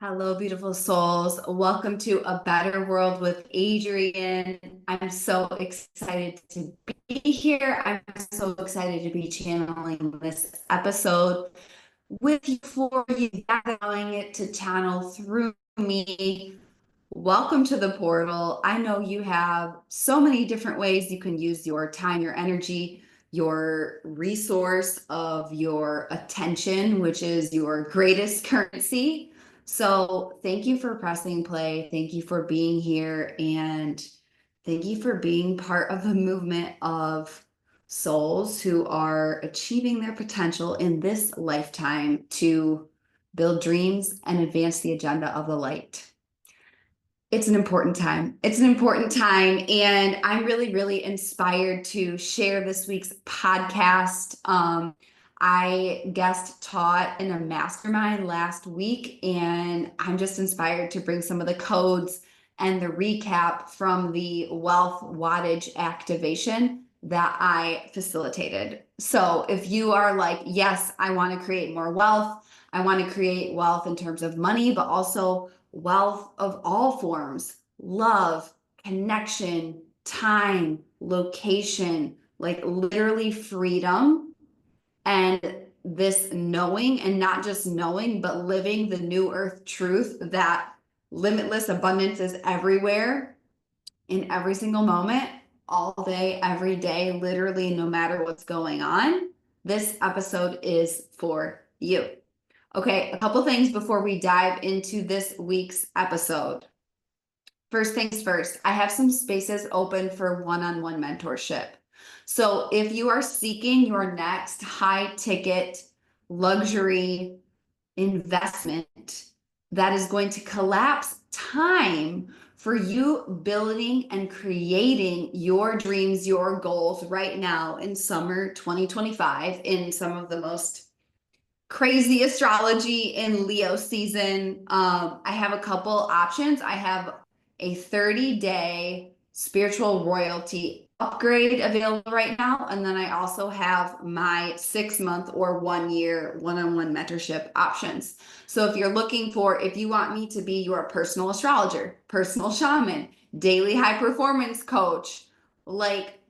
Hello, beautiful souls. Welcome to A Better World with Adrienne. I'm so excited to be here. I'm so excited to be channeling this episode with you for you, allowing it to channel through me. Welcome to the portal. I know you have so many different ways you can use your time, your energy, your resource of your attention, which is your greatest currency. So, thank you for pressing play. Thank you for being here. And thank you for being part of the movement of souls who are achieving their potential in this lifetime to build dreams and advance the agenda of the light. It's an important time. It's an important time. And I'm really, really inspired to share this week's podcast. I guest taught in a mastermind last week, and I'm just inspired to bring some of the codes and the recap from the wealth wattage activation that I facilitated. So if you are like, yes, I want to create more wealth, I want to create wealth in terms of money, but also wealth of all forms, love, connection, time, location, like literally freedom, and this knowing, and not just knowing, but living the new earth truth that limitless abundance is everywhere in every single moment, all day, every day, literally, no matter what's going on. This episode is for you. Okay, a couple things before we dive into this week's episode. First things first, I have some spaces open for one-on-one mentorship. So if you are seeking your next high ticket luxury investment that is going to collapse time for you building and creating your dreams, your goals right now in summer 2025 in some of the most crazy astrology in Leo season. I have a couple options. I have a 30-day spiritual royalty upgrade available right now. And then I also have my 6-month or 1-year one-on-one mentorship options. So if you're looking for, if you want me to be your personal astrologer, personal shaman, daily high performance coach, like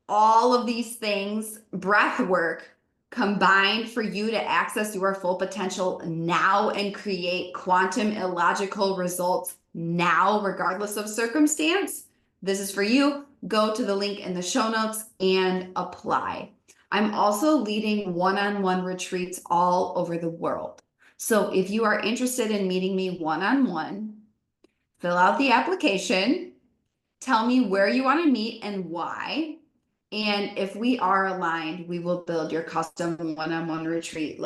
all of these things, breath work, combined for you to access your full potential now and create quantum illogical results now, regardless of circumstance. This is for you. Go to the link in the show notes and apply. I'm also leading one-on-one retreats all over the world. So if you are interested in meeting me one-on-one, fill out the application, tell me where you want to meet and why. And if we are aligned, we will build your custom one-on-one retreat.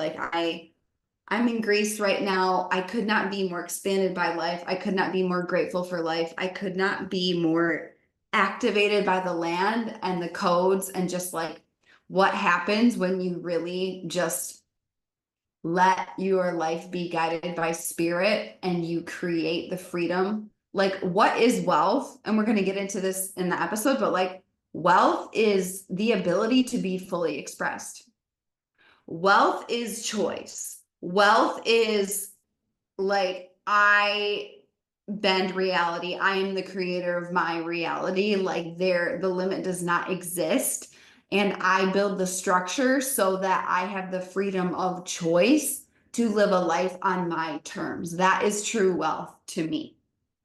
I'm in Greece right now. I could not be more expanded by life. I could not be more grateful for life. I could not be more activated by the land and the codes and just like what happens when you really just let your life be guided by spirit and you create the freedom. Like, what is wealth? And we're going to get into this in the episode, but like, wealth is the ability to be fully expressed. Wealth is choice. Wealth is like, I bend reality. I am the creator of my reality. Like, the limit does not exist. And I build the structure so that I have the freedom of choice to live a life on my terms. That is true wealth to me.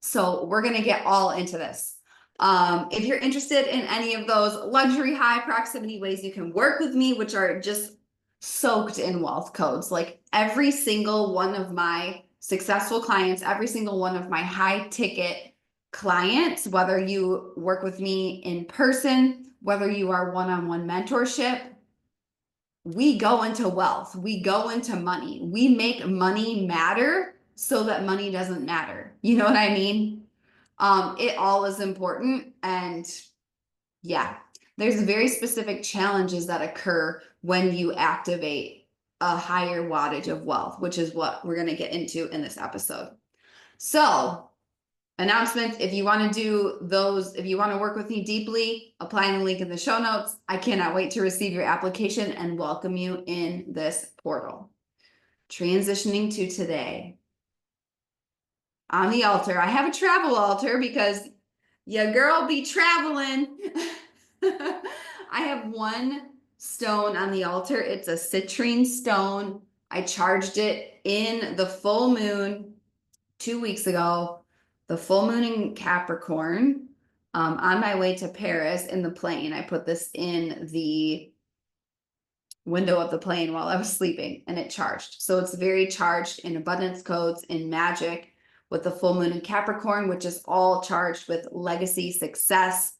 So we're going to get all into this. If you're interested in any of those luxury high proximity ways you can work with me, which are just soaked in wealth codes, like every single one of my successful clients, every single one of my high ticket clients, whether you work with me in person, whether you are one-on-one mentorship, we go into wealth, we go into money, we make money matter so that money doesn't matter. You know what I mean? It all is important. And yeah, there's very specific challenges that occur when you activate a higher wattage of wealth, which is what we're going to get into in this episode. So, announcements, if you want to do those, if you want to work with me deeply, apply in the link in the show notes. I cannot wait to receive your application and welcome you in this portal. Transitioning to today. on the altar. I have a travel altar because your girl be traveling. I have one stone on the altar. It's a citrine stone. I charged it in the full moon 2 weeks ago, the full moon in Capricorn. On my way to Paris in the plane, I put this in the window of the plane while I was sleeping and it charged. So it's very charged in abundance codes, in magic, with the full moon in Capricorn, which is all charged with legacy, success,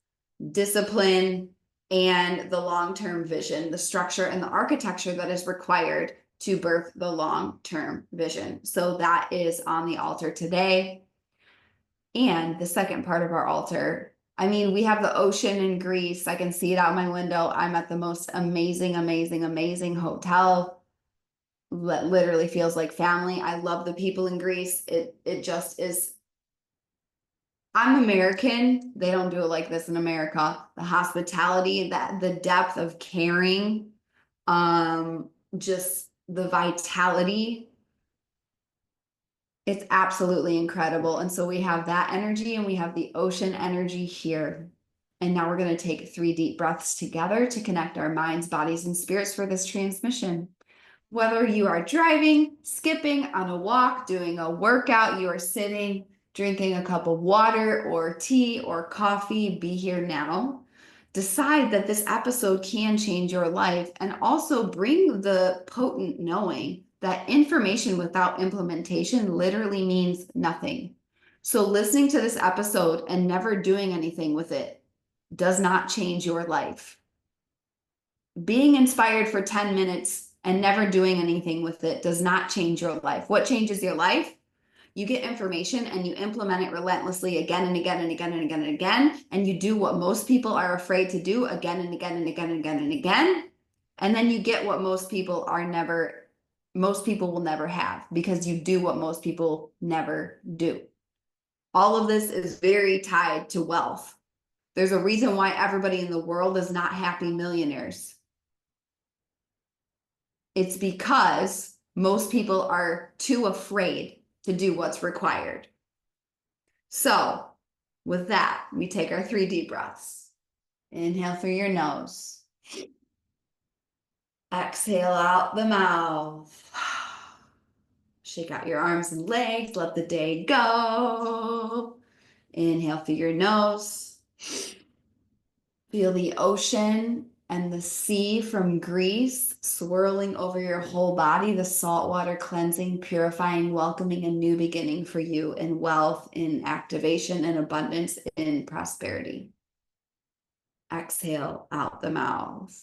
discipline, and the long-term vision, the structure and the architecture that is required to birth the long-term vision. So that is on the altar today. And the second part of our altar, I mean, we have the ocean in Greece. I can see it out my window. I'm at the most amazing, amazing, amazing hotel. Literally feels like family. I love the people in Greece. It just is. I'm American. They don't do it like this in America. The hospitality, that the depth of caring, just the vitality. It's absolutely incredible. And so we have that energy and we have the ocean energy here. And now we're going to take 3 deep breaths together to connect our minds, bodies, and spirits for this transmission. Whether you are driving, skipping, on a walk, doing a workout, you are sitting, drinking a cup of water or tea or coffee, be here now. Decide that this episode can change your life and also bring the potent knowing that information without implementation literally means nothing. So listening to this episode and never doing anything with it does not change your life. Being inspired for 10 minutes and never doing anything with it does not change your life. What changes your life? You get information and you implement it relentlessly again and again and again and again and again. And you do what most people are afraid to do again and again and again and again and again. And then you get what most people will never have because you do what most people never do. All of this is very tied to wealth. There's a reason why everybody in the world is not happy millionaires. It's because most people are too afraid to do what's required. So with that, we take our 3 deep breaths. Inhale through your nose. Exhale out the mouth. Shake out your arms and legs. Let the day go. Inhale through your nose. Feel the ocean and the sea from Greece swirling over your whole body, the saltwater cleansing, purifying, welcoming a new beginning for you in wealth, in activation, in abundance, in prosperity. Exhale out the mouth.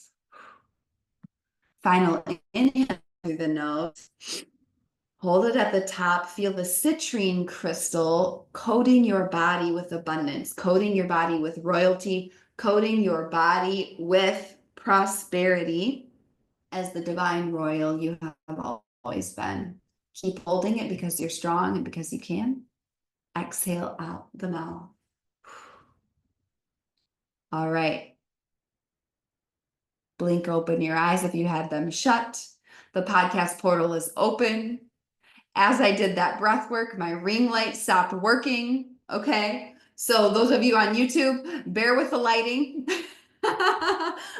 Final inhale through the nose. Hold it at the top. Feel the citrine crystal coating your body with abundance, coating your body with royalty, coating your body with prosperity as the divine royal you have always been. Keep holding it because you're strong and because you can. Exhale out the mouth. All right. Blink open your eyes if you had them shut. The podcast portal is open. As I did that breath work, my ring light stopped working. Okay. So those of you on YouTube, bear with the lighting.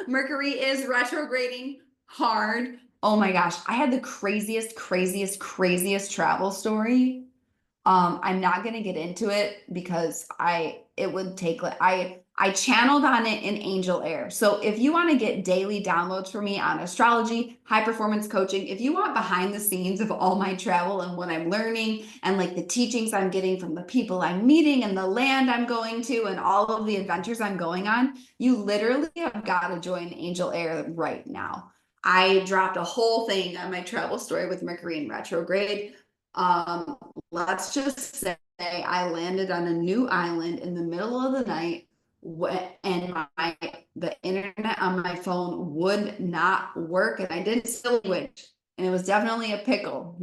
Mercury is retrograding hard. Oh my gosh. I had the craziest travel story. I'm not going to get into it because it would take, I channeled on it in angel air. So if you want to get daily downloads from me on astrology, high performance coaching, if you want behind the scenes of all my travel and what I'm learning and like the teachings I'm getting from the people I'm meeting and the land I'm going to and all of the adventures I'm going on, you literally have got to join angel air right now. I dropped a whole thing on my travel story with Mercury in retrograde. Let's just say I landed on a new island in the middle of the night and the internet on my phone would not work and I didn't speak language and it was definitely a pickle,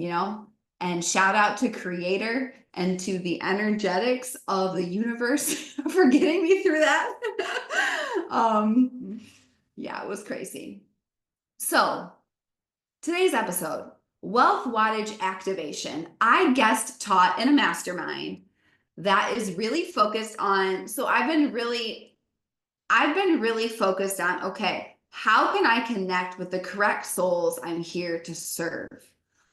and shout out to creator and to the energetics of the universe for getting me through that. Yeah, it was crazy. So today's episode, wealth wattage activation. I guest taught in a mastermind that is really focused on, so I've been really focused on, okay, how can I connect with the correct souls I'm here to serve?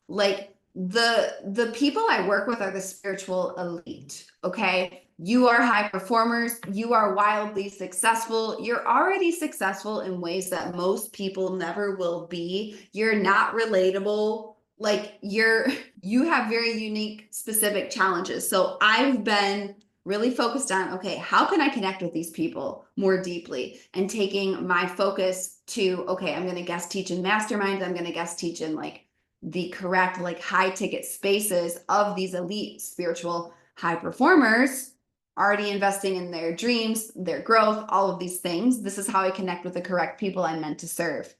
Like the people I work with are the spiritual elite, okay? You are high performers, you are wildly successful. You're already successful in ways that most people never will be. You're not relatable. Like you have very unique specific challenges. So I've been really focused on, okay, how can I connect with these people more deeply, and taking my focus to, okay, I'm going to guest teach in masterminds. I'm going to guest teach in like the correct, like high ticket spaces of these elite spiritual high performers already investing in their dreams, their growth, all of these things. This is how I connect with the correct people I'm meant to serve.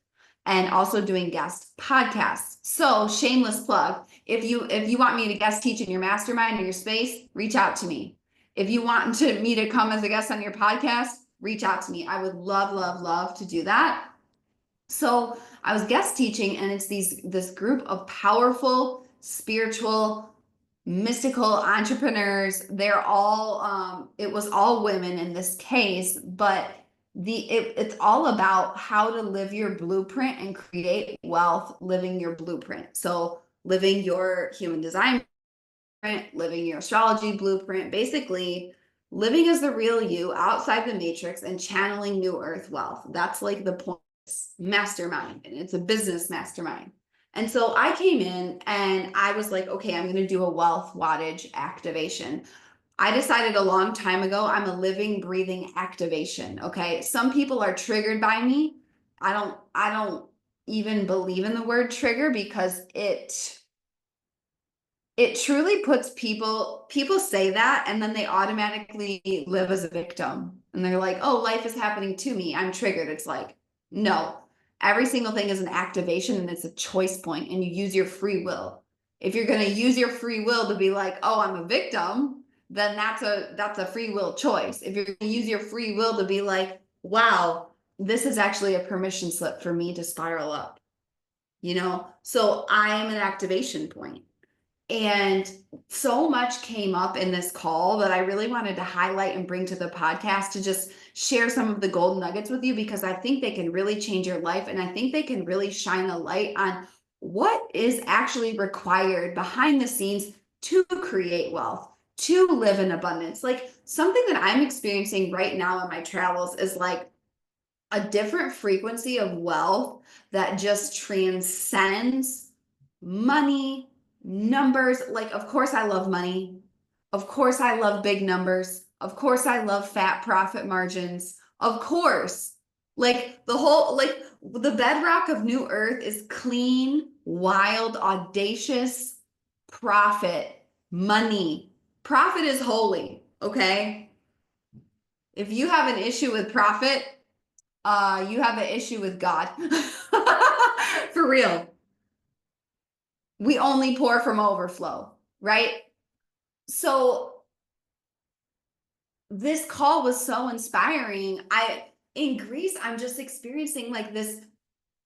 And also doing guest podcasts. So shameless plug. If you want me to guest teach in your mastermind or your space, reach out to me. If you want me to come as a guest on your podcast, reach out to me. I would love, love, love to do that. So I was guest teaching, and it's this group of powerful, spiritual, mystical entrepreneurs. They're all it was all women in this case, but it's all about how to live your blueprint and create wealth living your blueprint. So living your human design blueprint, living your astrology blueprint, basically living as the real you outside the matrix and channeling new earth wealth. That's like the point. Mastermind, and it's a business mastermind. And so I came in and I was like, okay, I'm going to do a wealth wattage activation. I decided a long time ago, I'm a living, breathing activation. Okay. Some people are triggered by me. I don't even believe in the word trigger, because it truly puts people say that and then they automatically live as a victim, and they're like, oh, life is happening to me, I'm triggered. It's like, no, every single thing is an activation, and it's a choice point, and you use your free will. If you're going to use your free will to be like, oh, I'm a victim, then that's a free will choice. If you're going to use your free will to be like, wow, this is actually a permission slip for me to spiral up, so I am an activation point. And so much came up in this call that I really wanted to highlight and bring to the podcast to just share some of the golden nuggets with you, because I think they can really change your life. And I think they can really shine a light on what is actually required behind the scenes to create wealth, to live in abundance. Like something that I'm experiencing right now in my travels is like a different frequency of wealth that just transcends money, numbers. Like, of course, I love money. Of course, I love big numbers. Of course, I love fat profit margins. Of course, like the bedrock of New Earth is clean, wild, audacious profit, money. Profit is holy. Okay. If you have an issue with profit, you have an issue with God. For real. We only pour from overflow, right? So this call was so inspiring. In Greece, I'm just experiencing like this.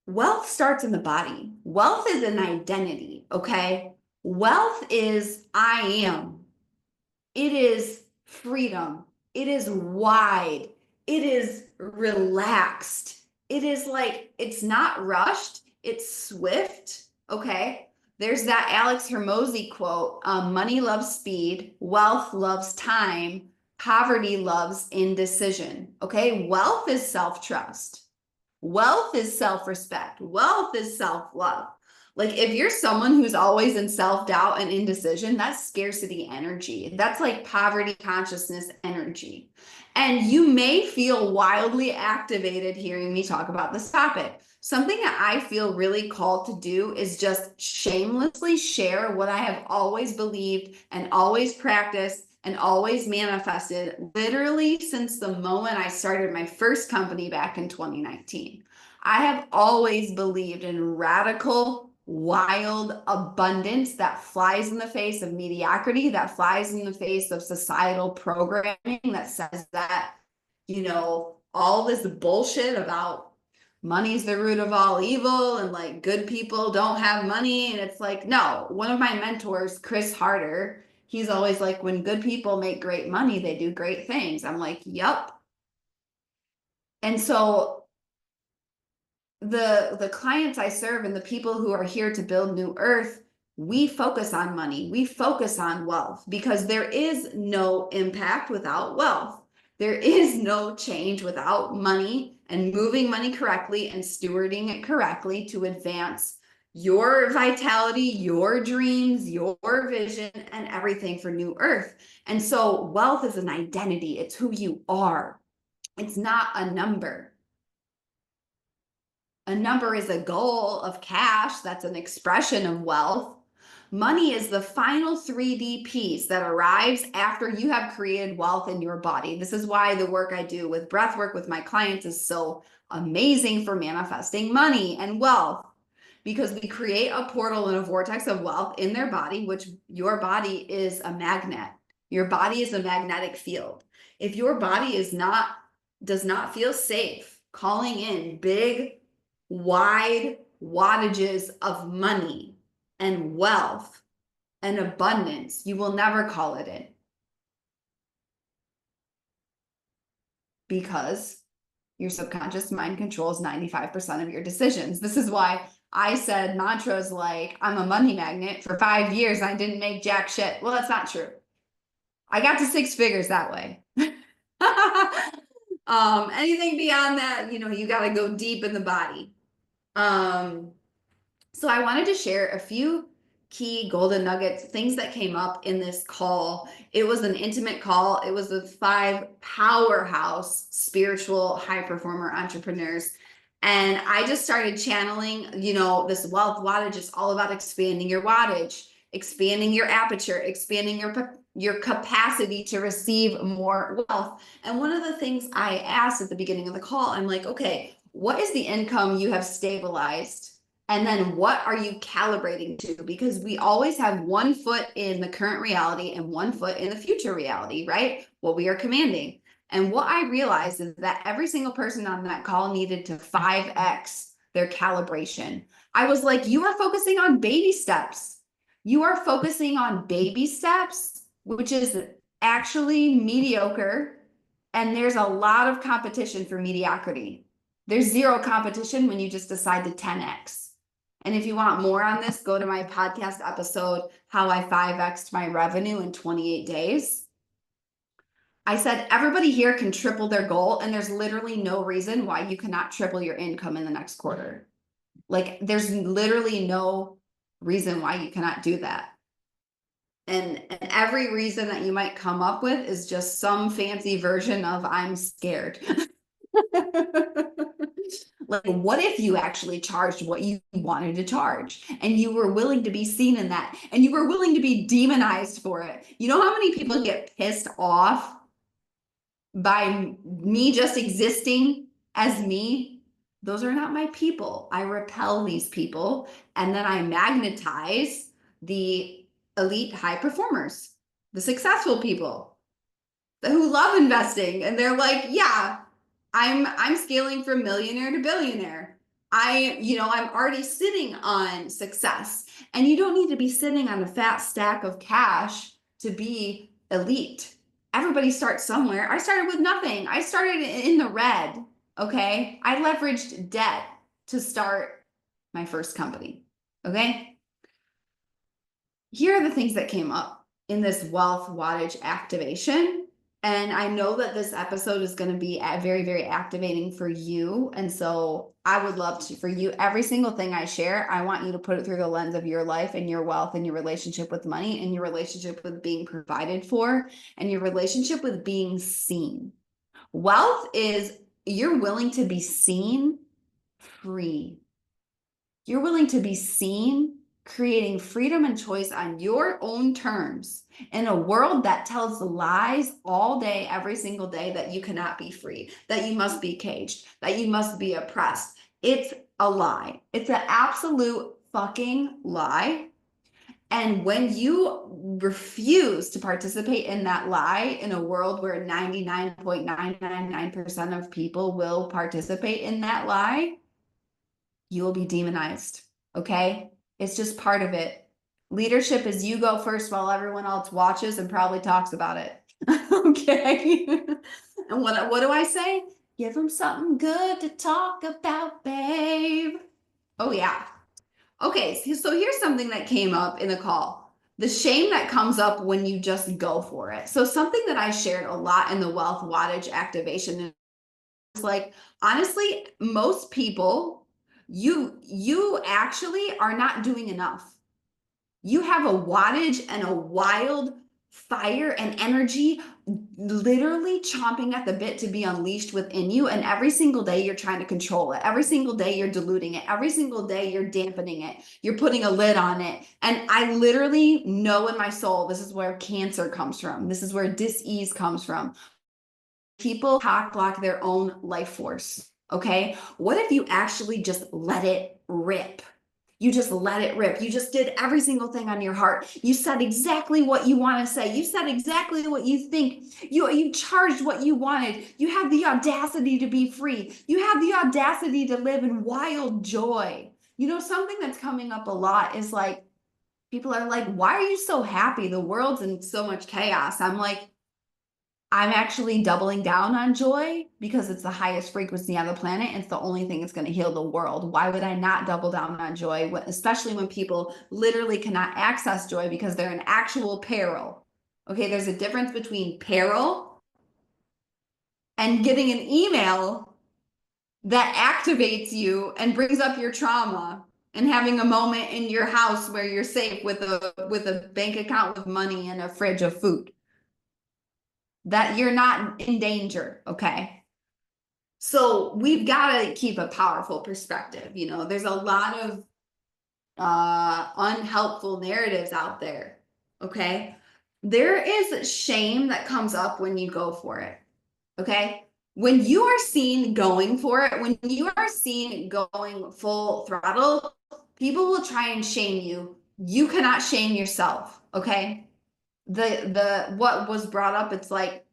Wealth starts in the body. Wealth is an identity, okay? Wealth is I am. It is freedom. It is wide. It is relaxed. It is like, it's not rushed. It's swift. Okay. There's that Alex Hermosi quote, money loves speed, wealth loves time, poverty loves indecision. Okay. Wealth is self-trust. Wealth is self-respect. Wealth is self-love. Like if you're someone who's always in self-doubt and indecision, that's scarcity energy. That's like poverty consciousness energy. And you may feel wildly activated hearing me talk about this topic. Something that I feel really called to do is just shamelessly share what I have always believed and always practiced and always manifested, literally since the moment I started my first company back in 2019. I have always believed in radical, wild abundance that flies in the face of mediocrity, that flies in the face of societal programming that says that, all this bullshit about money's the root of all evil and like good people don't have money. And it's like, no, one of my mentors, Chris Harder, he's always like, when good people make great money, they do great things. I'm like, yep. And so the clients I serve and the people who are here to build New Earth, we focus on money. We focus on wealth because there is no impact without wealth. There is no change without money and moving money correctly and stewarding it correctly to advance your vitality, your dreams, your vision, and everything for New Earth. And so wealth is an identity. It's who you are. It's not a number. A number is a goal of cash. That's an expression of wealth. Money is the final 3D piece that arrives after you have created wealth in your body. This is why the work I do with breath work with my clients is so amazing for manifesting money and wealth, because we create a portal and a vortex of wealth in their body, which your body is a magnet. Your body is a magnetic field. If your body does not feel safe calling in big, wide wattages of money and wealth and abundance, you will never call it in, because your subconscious mind controls 95% of your decisions. This is why I said mantras like, I'm a money magnet for 5 years and I didn't make jack shit. Well, that's not true. I got to 6 figures that way. Anything beyond that, you got to go deep in the body. So I wanted to share a few key golden nuggets, things that came up in this call. It was an intimate call. It was with 5 powerhouse spiritual high performer entrepreneurs. And I just started channeling, this wealth wattage is all about expanding your wattage, expanding your aperture, expanding your capacity to receive more wealth. And one of the things I asked at the beginning of the call, I'm like, okay, what is the income you have stabilized? And then what are you calibrating to? Because we always have 1 foot in the current reality and 1 foot in the future reality, right? What we are commanding. And what I realized is that every single person on that call needed to 5x their calibration. I was like, you are focusing on baby steps. You are focusing on baby steps, which is actually mediocre. And there's a lot of competition for mediocrity. There's 0 competition when you just decide to 10x. And if you want more on this, go to my podcast episode, How I 5x'd My Revenue in 28 Days. I said everybody here can triple their goal, and there's literally no reason why you cannot triple your income in the next quarter. Like, there's literally no reason why you cannot do that. And every reason that you might come up with is just some fancy version of I'm scared. Like, what if you actually charged what you wanted to charge and you were willing to be seen in that and you were willing to be demonized for it? You know how many people get pissed off by me just existing as me? Those are not my people. I repel these people, and then I magnetize the elite high performers, the successful people who love investing, and they're like, yeah, I'm scaling from millionaire to billionaire. I'm already sitting on success, and you don't need to be sitting on a fat stack of cash to be elite. Everybody starts somewhere. I started with nothing. I started in the red. Okay. I leveraged debt to start my first company. Okay. Here are the things that came up in this wealth wattage activation. And I know that this episode is going to be very, very activating for you. And so I would love to, for you, every single thing I share, I want you to put it through the lens of your life and your wealth and your relationship with money and your relationship with being provided for and your relationship with being seen. Wealth is you're willing to be seen free. You're willing to be seen, creating freedom and choice on your own terms in a world that tells lies all day, every single day, that you cannot be free, that you must be caged, that you must be oppressed. It's a lie. It's an absolute fucking lie. And when you refuse to participate in that lie in a world where 99.999% of people will participate in that lie, you will be demonized. Okay. It's just part of it. Leadership is you go first while everyone else watches and probably talks about it. Okay. And what do I say? Give them something good to talk about, babe. Oh, yeah. Okay. So here's something that came up in the call. The shame that comes up when you just go for it. So something that I shared a lot in the wealth wattage activation is like, honestly, most people, you actually are not doing enough. You have a wattage and a wild fire and energy literally chomping at the bit to be unleashed within you. And every single day you're trying to control it. Every single day you're diluting it. Every single day you're dampening it. You're putting a lid on it. And I literally know in my soul, this is where cancer comes from. This is where dis-ease comes from. People cock block their own life force. Okay. What if you actually just let it rip? You just let it rip. You just did every single thing on your heart. You said exactly what you want to say. You said exactly what you think. You charged what you wanted. You have the audacity to be free. You have the audacity to live in wild joy. You know, something that's coming up a lot is like, people are like, why are you so happy? The world's in so much chaos. I'm like, I'm actually doubling down on joy because it's the highest frequency on the planet. It's the only thing that's going to heal the world. Why would I not double down on joy, especially when people literally cannot access joy because they're in actual peril? Okay, there's a difference between peril and getting an email that activates you and brings up your trauma and having a moment in your house where you're safe with a bank account with money and a fridge of food. That you're not in danger, okay? So we've got to keep a powerful perspective. You know, there's a lot of unhelpful narratives out there, okay? There is shame that comes up when you go for it, okay? When you are seen going for it, when you are seen going full throttle, people will try and shame you. You cannot shame yourself, okay? The what was brought up, it's like,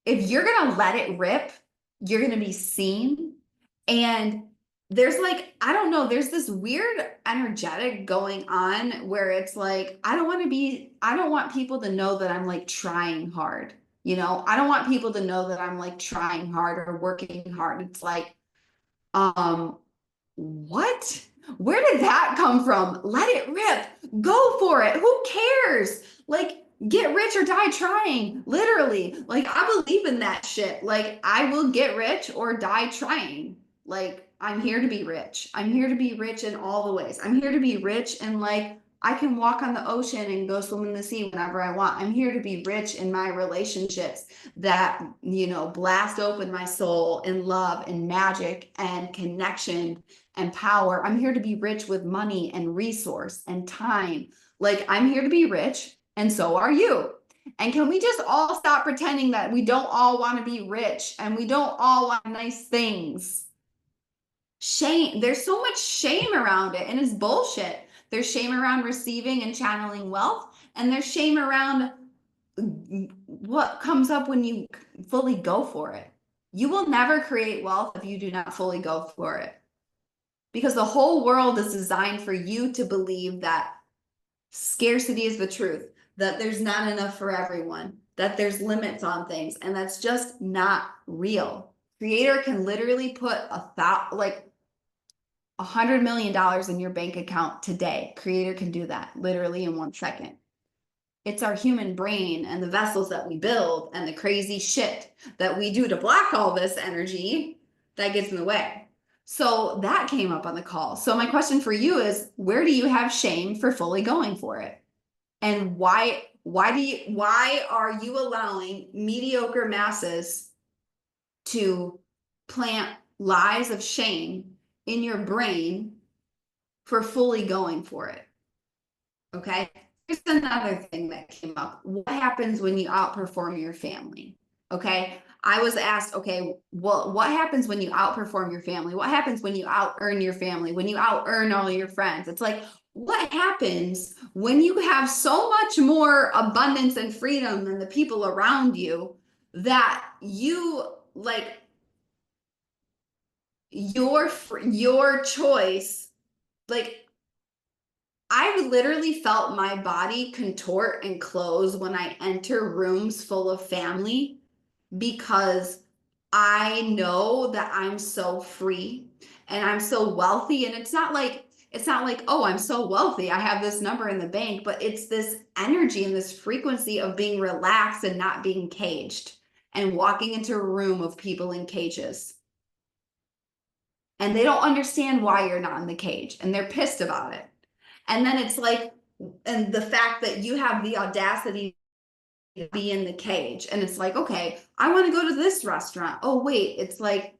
if you're going to let it rip, you're going to be seen. And there's like, I don't know, there's this weird energetic going on where it's like, I don't want people to know that I'm like trying hard. You know, I don't want people to know that I'm like trying hard or working hard. It's like, um, what? Where did that come from? Let it rip. Go for it. Who cares? Like, get rich or die trying. Literally. Like, I believe in that shit. Like, I will get rich or die trying. Like, I'm here to be rich. I'm here to be rich in all the ways. I'm here to be rich and like I can walk on the ocean and go swim in the sea whenever I want. I'm here to be rich in my relationships that, you know, blast open my soul in love and magic and connection and power. I'm here to be rich with money and resource and time. Like, I'm here to be rich, and so are you. And can we just all stop pretending that we don't all want to be rich and we don't all want nice things? Shame. There's so much shame around it, and it's bullshit. There's shame around receiving and channeling wealth, and there's shame around what comes up when you fully go for it. You will never create wealth if you do not fully go for it. Because the whole world is designed for you to believe that scarcity is the truth, that there's not enough for everyone, that there's limits on things, and that's just not real. Creator can literally put like $100 million in your bank account today. Creator can do that literally in 1 second. It's our human brain and the vessels that we build and the crazy shit that we do to block all this energy that gets in the way. So that came up on the call. So my question for you is, where do you have shame for fully going for it? And why are you allowing mediocre masses to plant lies of shame in your brain for fully going for it? Okay. Here's another thing that came up. What happens when you outperform your family? Okay. I was asked, okay, well, what happens when you outperform your family? What happens when you out earn your family? When you out earn all your friends? It's like, what happens when you have so much more abundance and freedom than the people around you that you like your choice. Like, I literally felt my body contort and close when I enter rooms full of family because I know that I'm so free and I'm so wealthy. And it's not like, oh, I'm so wealthy. I have this number in the bank, but it's this energy and this frequency of being relaxed and not being caged and walking into a room of people in cages. And they don't understand why you're not in the cage and they're pissed about it. And then it's like, and the fact that you have the audacity to be in the cage, and it's like, okay, I want to go to this restaurant. Oh, wait, it's like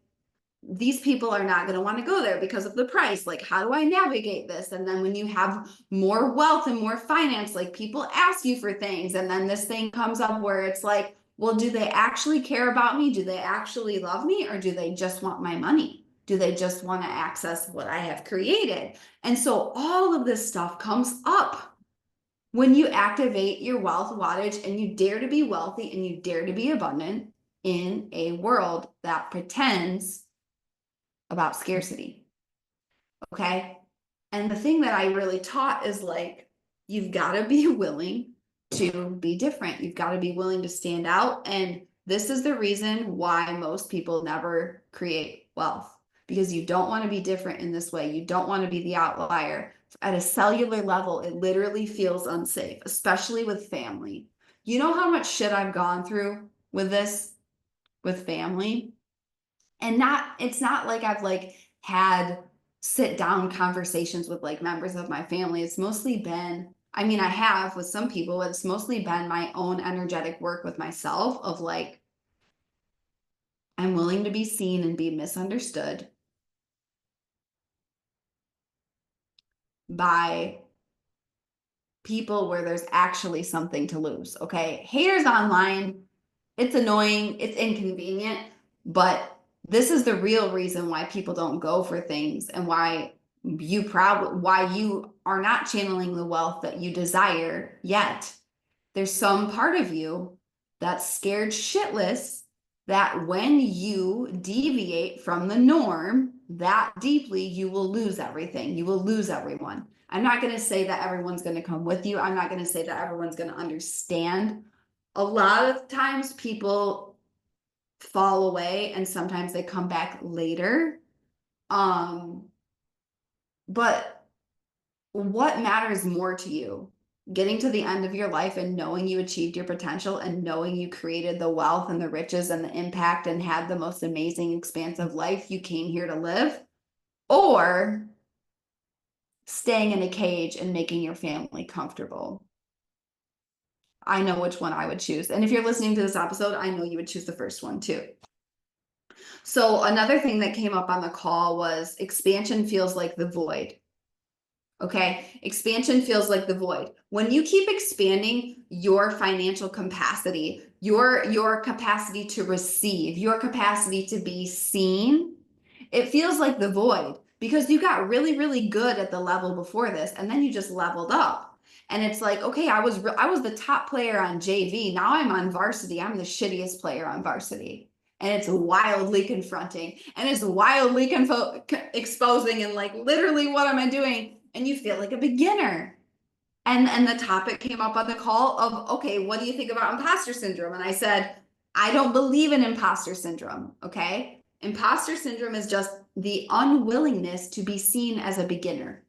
these people are not going to want to go there because of the price. Like, how do I navigate this? And then when you have more wealth and more finance, like people ask you for things, and then this thing comes up where it's like, well, do they actually care about me? Do they actually love me? Or do they just want my money? Do they just want to access what I have created? And so all of this stuff comes up when you activate your wealth wattage and you dare to be wealthy and you dare to be abundant in a world that pretends about scarcity. Okay. And the thing that I really taught is like, you've got to be willing to be different. You've got to be willing to stand out. And this is the reason why most people never create wealth, because you don't want to be different in this way. You don't want to be the outlier. At a cellular level, it literally feels unsafe, especially with family. You know how much shit I've gone through with this, with family? And it's not like I've like had sit down conversations with like members of my family. It's mostly been, I mean, I have with some people, but it's mostly been my own energetic work with myself of like, I'm willing to be seen and be misunderstood by people where there's actually something to lose. Okay. Haters online, it's annoying, it's inconvenient, but this is the real reason why people don't go for things and why you are not channeling the wealth that you desire yet. There's some part of you that's scared shitless that when you deviate from the norm that deeply, you will lose everything. You will lose everyone. I'm not going to say that everyone's going to come with you. I'm not going to say that everyone's going to understand. A lot of times people fall away and sometimes they come back later. But what matters more to you? Getting to the end of your life and knowing you achieved your potential and knowing you created the wealth and the riches and the impact and had the most amazing, expansive life you came here to live? Or staying in a cage and making your family comfortable? I know which one I would choose. And if you're listening to this episode, I know you would choose the first one too. So another thing that came up on the call was expansion feels like the void. Okay, expansion feels like the void. When you keep expanding your financial capacity, your capacity to receive, your capacity to be seen, it feels like the void because you got really, really good at the level before this, and then you just leveled up. And it's like, okay, I was the top player on JV. Now I'm on varsity. I'm the shittiest player on varsity. And it's wildly confronting and it's wildly exposing and like literally what am I doing? And you feel like a beginner. And the topic came up on the call of, okay, what do you think about imposter syndrome? And I said, I don't believe in imposter syndrome. Okay. Imposter syndrome is just the unwillingness to be seen as a beginner.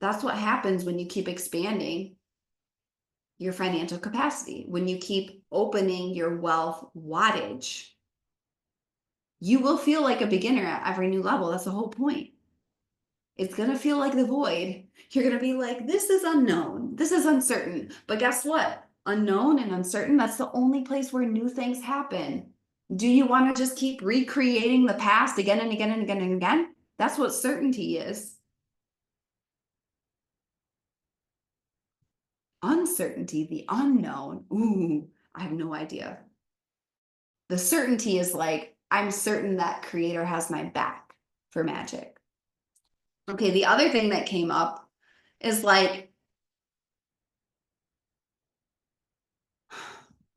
That's what happens when you keep expanding your financial capacity, when you keep opening your wealth wattage. You will feel like a beginner at every new level. That's the whole point. It's going to feel like the void. You're going to be like, this is unknown. This is uncertain. But guess what? Unknown and uncertain, that's the only place where new things happen. Do you want to just keep recreating the past again and again and again and again? That's what certainty is. Uncertainty, the unknown. Ooh, I have no idea. The certainty is like, I'm certain that creator has my back for magic. Okay, the other thing that came up is like,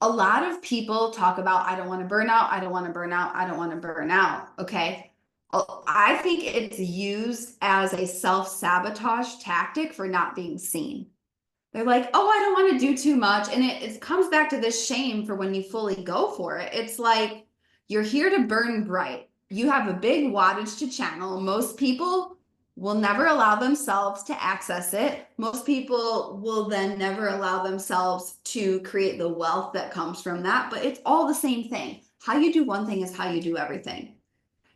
a lot of people talk about, I don't want to burn out, I don't want to burn out, I don't want to burn out. Okay. I think it's used as a self-sabotage tactic for not being seen. They're like, oh, I don't want to do too much. And it comes back to this shame for when you fully go for it. It's like you're here to burn bright. You have a big wattage to channel. Most people will never allow themselves to access it. Most people will then never allow themselves to create the wealth that comes from that. But it's all the same thing. How you do one thing is how you do everything.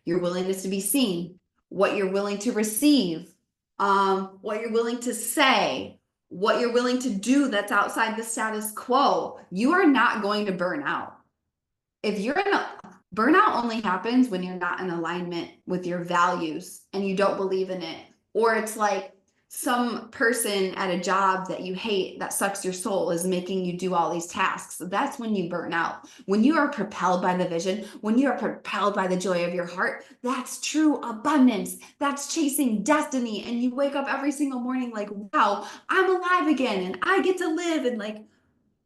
Your willingness to be seen, what you're willing to receive, what you're willing to say, what you're willing to do that's outside the status quo. You are not going to burn out. If you're in a burnout only happens when you're not in alignment with your values and you don't believe in it, or it's like some person at a job that you hate that sucks your soul is making you do all these tasks. That's when you burn out. When you are propelled by the vision, when you are propelled by the joy of your heart, that's true abundance. That's chasing destiny. And you wake up every single morning like, wow, I'm alive again and I get to live. And like,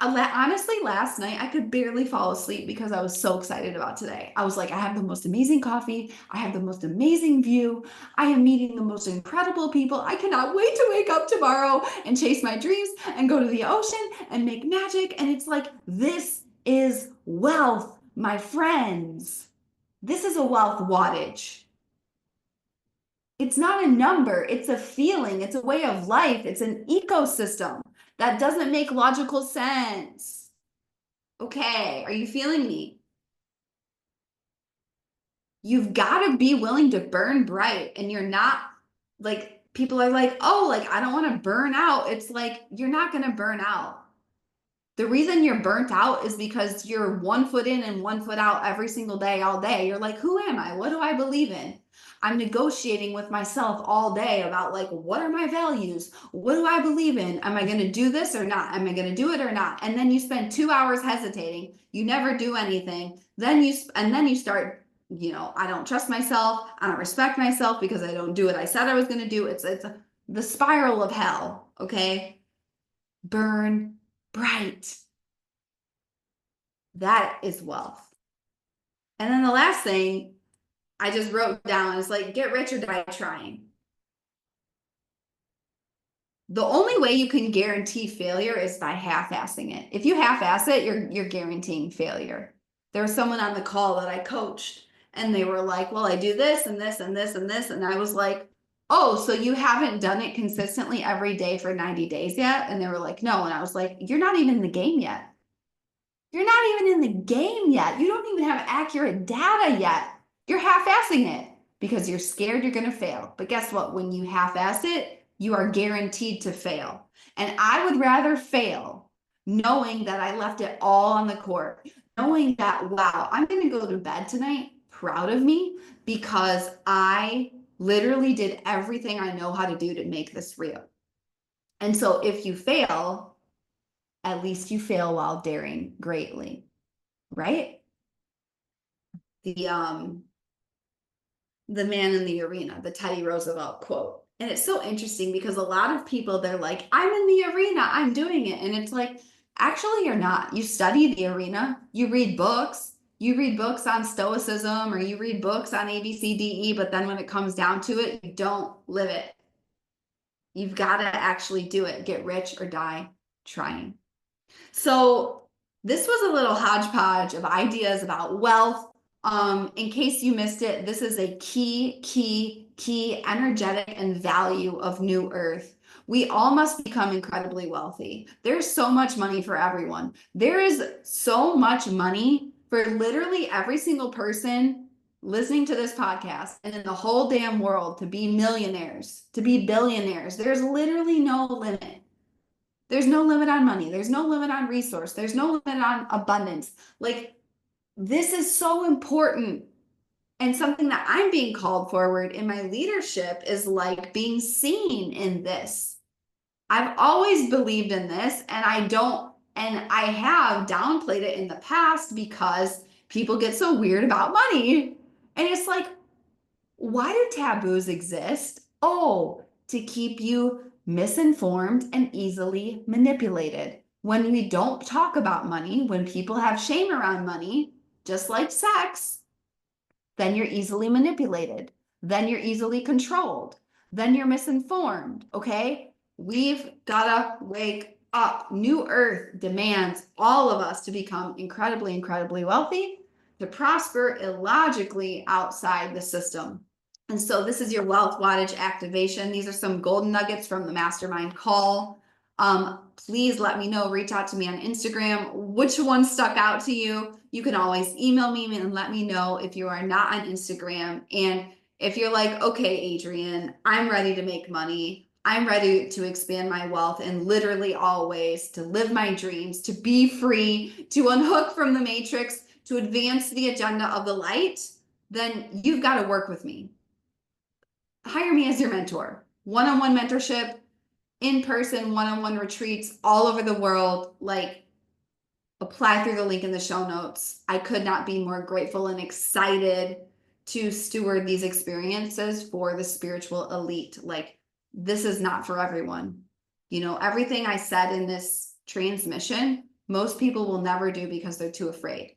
honestly, last night I could barely fall asleep because I was so excited about today. I was like, I have the most amazing coffee. I have the most amazing view. I am meeting the most incredible people. I cannot wait to wake up tomorrow and chase my dreams and go to the ocean and make magic. And it's like, this is wealth, my friends. This is a wealth wattage. It's not a number, it's a feeling, it's a way of life, it's an ecosystem. That doesn't make logical sense. Okay, are you feeling me? You've got to be willing to burn bright, and you're not like, people are like, oh, like, I don't want to burn out. It's like, you're not going to burn out. The reason you're burnt out is because you're 1 foot in and 1 foot out every single day, all day. You're like, who am I? What do I believe in? I'm negotiating with myself all day about like, what are my values? What do I believe in? Am I going to do this or not? Am I going to do it or not? And then you spend 2 hours hesitating. You never do anything. Then you start, I don't trust myself. I don't respect myself because I don't do what I said I was going to do. It's the spiral of hell. Okay. Burn bright. That is wealth. And then the last thing I just wrote down is like, get rich or die trying. The only way you can guarantee failure is by half-assing it. If you half-ass it, you're guaranteeing failure. There was someone on the call that I coached and they were like, well, I do this and this and this and this. And I was like, oh, so you haven't done it consistently every day for 90 days yet? And they were like, no. And I was like, you're not even in the game yet. You're not even in the game yet. You don't even have accurate data yet. You're half-assing it because you're scared you're going to fail. But guess what? When you half-ass it, you are guaranteed to fail. And I would rather fail knowing that I left it all on the court, knowing that, wow, I'm going to go to bed tonight proud of me because I literally did everything I know how to do to make this real. And so if you fail, at least you fail while daring greatly, right? The man in the arena, the Teddy Roosevelt quote. And it's so interesting because a lot of people, they're like, I'm in the arena, I'm doing it. And it's like, actually, you're not. You study the arena, you read books on stoicism, or you read books on ABCDE, but then when it comes down to it, you don't live it. You've got to actually do it. Get rich or die trying. So this was a little hodgepodge of ideas about wealth. In case you missed it, this is a key energetic and value of New Earth. We all must become incredibly wealthy. There's so much money for everyone. There is so much money for literally every single person listening to this podcast and in the whole damn world to be millionaires, to be billionaires. There's literally no limit. There's no limit on money. There's no limit on resource. There's no limit on abundance. Like, this is so important. And something that I'm being called forward in my leadership is like being seen in this. I've always believed in this, and I have downplayed it in the past because people get so weird about money. And it's like, why do taboos exist? Oh, to keep you misinformed and easily manipulated. When we don't talk about money, when people have shame around money, just like sex, then you're easily manipulated. Then you're easily controlled. Then you're misinformed. Okay. We've got to wake up. New Earth demands all of us to become incredibly, incredibly wealthy, to prosper illogically outside the system. And so this is your wealth wattage activation. These are some golden nuggets from the mastermind call. Please let me know, reach out to me on Instagram, which one stuck out to you. You can always email me and let me know if you are not on Instagram. And if you're like, okay, Adrienne, I'm ready to make money. I'm ready to expand my wealth in literally all ways, to live my dreams, to be free, to unhook from the matrix, to advance the agenda of the light, then you've got to work with me. Hire me as your mentor. One-on-one mentorship, in-person one-on-one retreats all over the world. Like, apply through the link in the show notes. I could not be more grateful and excited to steward these experiences for the spiritual elite. Like, this is not for everyone. You know, everything I said in this transmission, most people will never do because they're too afraid.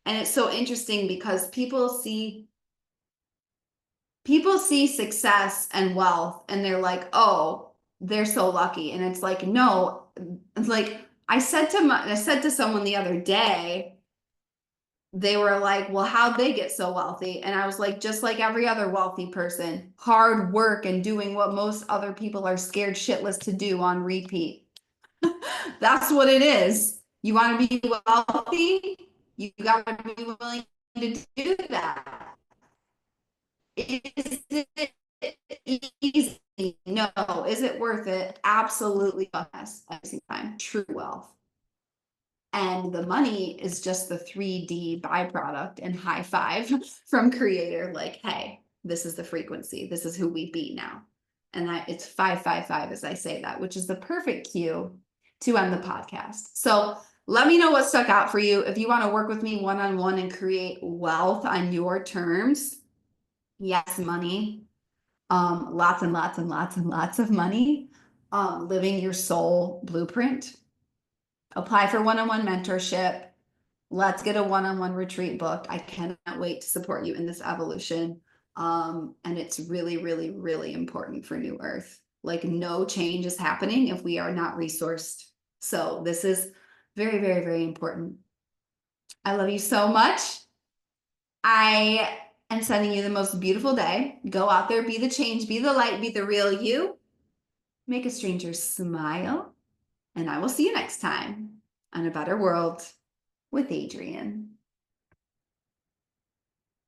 And it's so interesting because people see success and wealth and they're like, oh, they're so lucky. And it's like, no, it's like I said to someone the other day, they were like, well, how'd they get so wealthy? And I was like, just like every other wealthy person, hard work and doing what most other people are scared shitless to do on repeat. That's what it is. You want to be wealthy? You got to be willing to do that. Is it easy? No. Is it worth it? Absolutely yes. True wealth. And the money is just the 3D byproduct and high five from creator. Like, hey, this is the frequency. This is who we be now. And it's 555 as I say that, which is the perfect cue to end the podcast. So let me know what stuck out for you. If you want to work with me one-on-one and create wealth on your terms, yes, money, lots and lots and lots and lots of money, living your soul blueprint. Apply for one-on-one mentorship. Let's get a one-on-one retreat booked. I cannot wait to support you in this evolution. And it's really, really, really important for New Earth. Like, no change is happening if we are not resourced. So this is very, very, very important. I love you so much. I am sending you the most beautiful day. Go out there, be the change, be the light, be the real you. Make a stranger smile. And I will see you next time on A Better World with Adrienne.